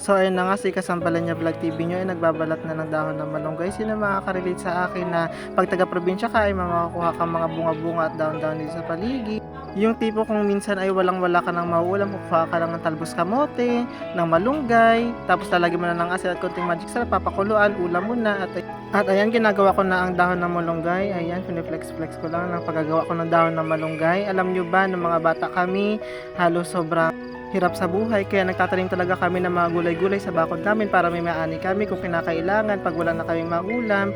So ayun na nga, si Kasampalan niya Vlog TV nyo ay nagbabalat na ng dahon ng malunggay. Sino makaka-relate sa akin na pag taga-probinsya ka ay makakuha ka mga bunga-bunga at dahon-dahon dito sa paligid. Yung tipo kung minsan ay walang-wala ka ng mauulam, kukuha ka lang ng talbos kamote, ng malunggay, tapos lalagyan mo na ng asin at konting magic sarap, papakuluan, ulam mo na. At ayan, ginagawa ko na ang dahon ng malunggay. Ayan, piniflex-flex ko lang ng paggagawa ko ng dahon ng malunggay. Alam nyo ba, nung mga bata kami, halos sobrang hirap sa buhay, kaya nagtatanim talaga kami ng mga gulay-gulay sa bakod namin para may maani kami kung kinakailangan pag wala na kaming maulam.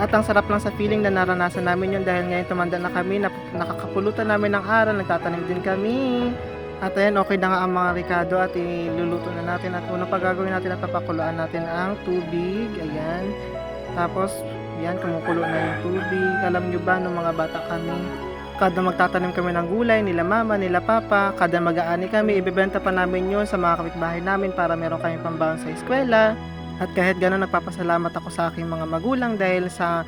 At ang sarap lang sa feeling na naranasan namin yun dahil ngayon tumanda na kami, nakakapulutan namin ng aral, nagtatanim din kami. At ayan, okay na nga ang mga ricado at iluluto na natin. At unang pagagawin natin at papakuluan natin ang tubig. Ayan. Tapos, yan, kumukulo na yung tubig. Alam nyo ba, nung mga bata kami, kada magtatanim kami ng gulay, nila mama, nila papa, kada mag-aani kami, ibebenta pa namin yun sa mga kapitbahay namin para meron kami pambaon sa eskwela. At kahit gano'n, nagpapasalamat ako sa aking mga magulang dahil sa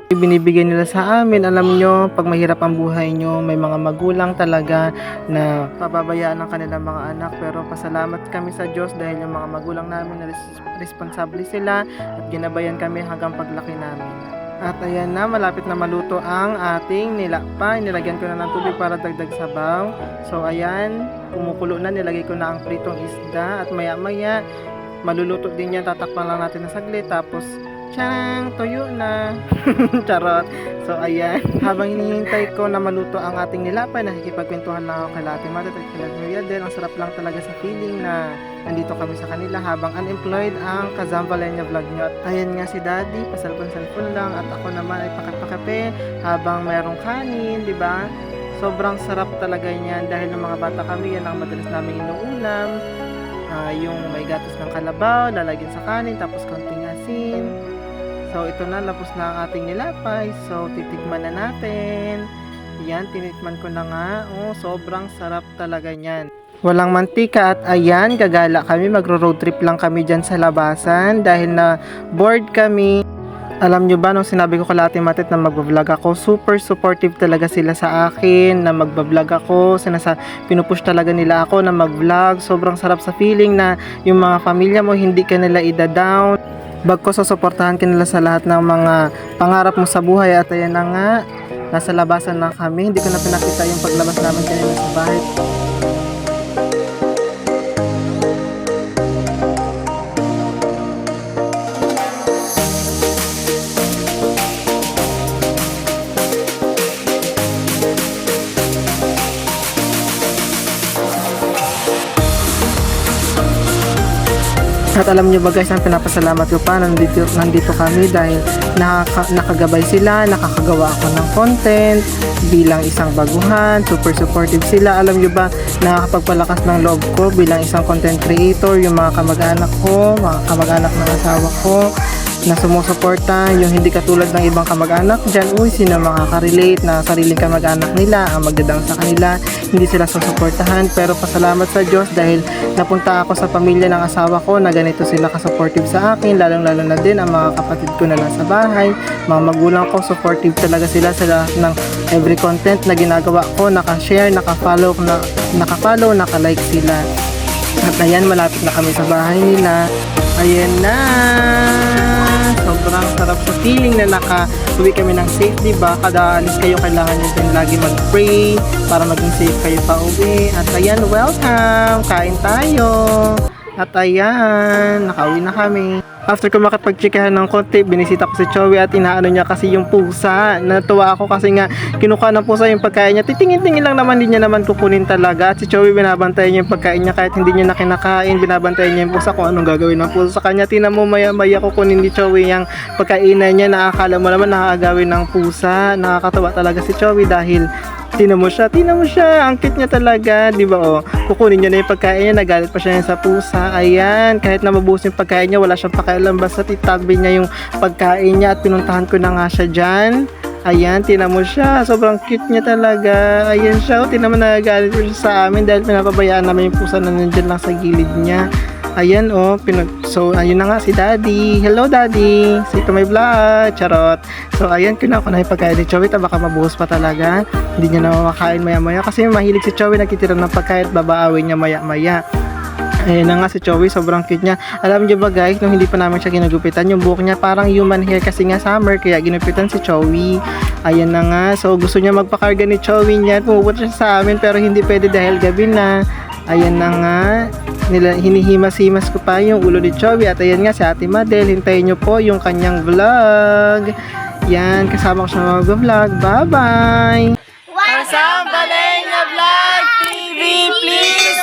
binibigay nila sa amin. Alam nyo, pag mahirap ang buhay nyo, may mga magulang talaga na pababayaan ng kanilang mga anak. Pero pasalamat kami sa Diyos dahil yung mga magulang namin na responsable sila at ginabayan kami hanggang paglaki namin. At ayan na, malapit na maluto ang ating nilakpa. Nilagyan ko na ng tubig para dagdag sabaw. So ayan, kumukulo na, nilagay ko na ang pritong isda at maya-maya maluluto din yan, tatakpan lang natin na saglit, tapos tiyang, tuyo na. Charot. So ayan, habang hinihintay ko na maluto ang ating nilapay, nakikipagkwentuhan lang ako kay Ate Matet at kay Kuya Del. Ang sarap lang talaga sa feeling na nandito kami sa kanila habang unemployed ang Kasampalan Vlog nyo. At ayan nga si Daddy, pasalpon-salpon lang, at ako naman ay pakapakape habang mayroong kanin, di ba? Sobrang sarap talaga niyan dahil ng mga bata kami, yan ang madalas namin inuulam. Yung may gatas ng kalabaw, lalagyan sa kanin, tapos konting asin. So ito na, lapos na ang ating nilapay. So titikman na natin. Yan, tinikman ko na nga. Oh, sobrang sarap talaga niyan. Walang mantika at ayan, gagala kami. Magro-road trip lang kami dyan sa labasan dahil na bored kami. Alam nyo ba, nung sinabi ko kay Ate Matet na magbablog ako, super supportive talaga sila sa akin na magbablog ako. Pinupush talaga nila ako na mag-vlog. Sobrang sarap sa feeling na yung mga pamilya mo, hindi ka nila ida-down. Bagko susuportahan ka nila sa lahat ng mga pangarap mo sa buhay. At ayan na nga, nasa labasan na kami. Hindi ko na pinakita yung paglabas namin kanina sa bahay. At alam nyo ba guys, ang pinapasalamat ko pa, nandito kami dahil nakagabay sila, nakakagawa ako ng content bilang isang baguhan, super supportive sila. Alam nyo ba, nakakapagpalakas ng loob ko bilang isang content creator, yung mga kamag-anak ko, mga kamag-anak ng asawa ko, na sumusuporta, yung hindi katulad ng ibang kamag-anak dyan, sino makaka-relate na sariling kamag-anak nila ang magdadang sa kanila, hindi sila susuportahan. Pero pasalamat sa Diyos dahil napunta ako sa pamilya ng asawa ko na ganito sila ka-supportive sa akin, lalong-lalo na din ang mga kapatid ko na nasa bahay, mga magulang ko, supportive talaga sila sa lahat ng every content na ginagawa ko, naka-share, naka-follow, naka-like sila. At ayan, malapit na kami sa bahay nila. Ayan na! Sobrang sarap sa feeling na naka-uwi kami ng safe, diba? Kada alis kayo, kailangan nyo din lagi mag-pray para maging safe kayo pa uwi. At ayan, welcome! Kain tayo! At ayan, nakauwi na kami. After ko makapag-checkahan ng konti, binisita ko si Chowi at inaano niya kasi yung pusa. Natuwa ako kasi nga kinukuha ng pusa yung pagkain niya. Titingin-tingin lang naman, din niya naman kukunin talaga. At si Chowi binabantayan niya yung pagkain niya kahit hindi niya na kinakain. Binabantayan niya yung pusa kung anong gagawin ng pusa sa kanya. Tingnan mo, maya-maya kukunin ni Chowi yung pagkainan niya. Nakakala mo naman nakakagawin ng pusa. Nakakatawa talaga si Chowi dahil tingnan mo siya, ang cute niya talaga, di ba? Oh, kukunin niya na yung pagkain niya, nagalit pa siya sa pusa. Ayan, kahit na mabuhos yung pagkain niya, wala siyang pakialam, basta titagbi niya yung pagkain niya. At pinuntahan ko na nga siya dyan. Ayan, tingnan mo siya, sobrang cute niya talaga. Ayan siya, tingnan mo, nagagalit siya sa amin dahil pinapabayaan namin yung pusa na nandyan lang sa gilid niya. Ayan so ayun na nga si Daddy. Hello Daddy, say to my vlog. Charot. So ayan, kinuha ko na yung pagkain ni Chowi, baka mabuhos pa talaga. Hindi niya na makakain maya maya kasi mahilig si Chowi, nagtitira ng pagkain at babaawin niya maya maya. Ayan na nga si Joey, sobrang cute niya. Alam niyo ba guys, nung hindi pa namin siya ginugupitan, yung buhok niya parang human hair kasi nga summer, kaya ginupitan si Joey. Ayan na nga, so gusto niya magpakarga ni Joey niya. Pumupunta siya sa amin pero hindi pwede dahil gabi na. Ayan na nga, hinihimas-himas ko pa yung ulo ni Joey. At ayan nga si Ate Madel, hintayin niyo po yung kanyang vlog. Yan, kasama ko siya mag-vlog. Bye-bye! Kasama Balenya Vlog TV, please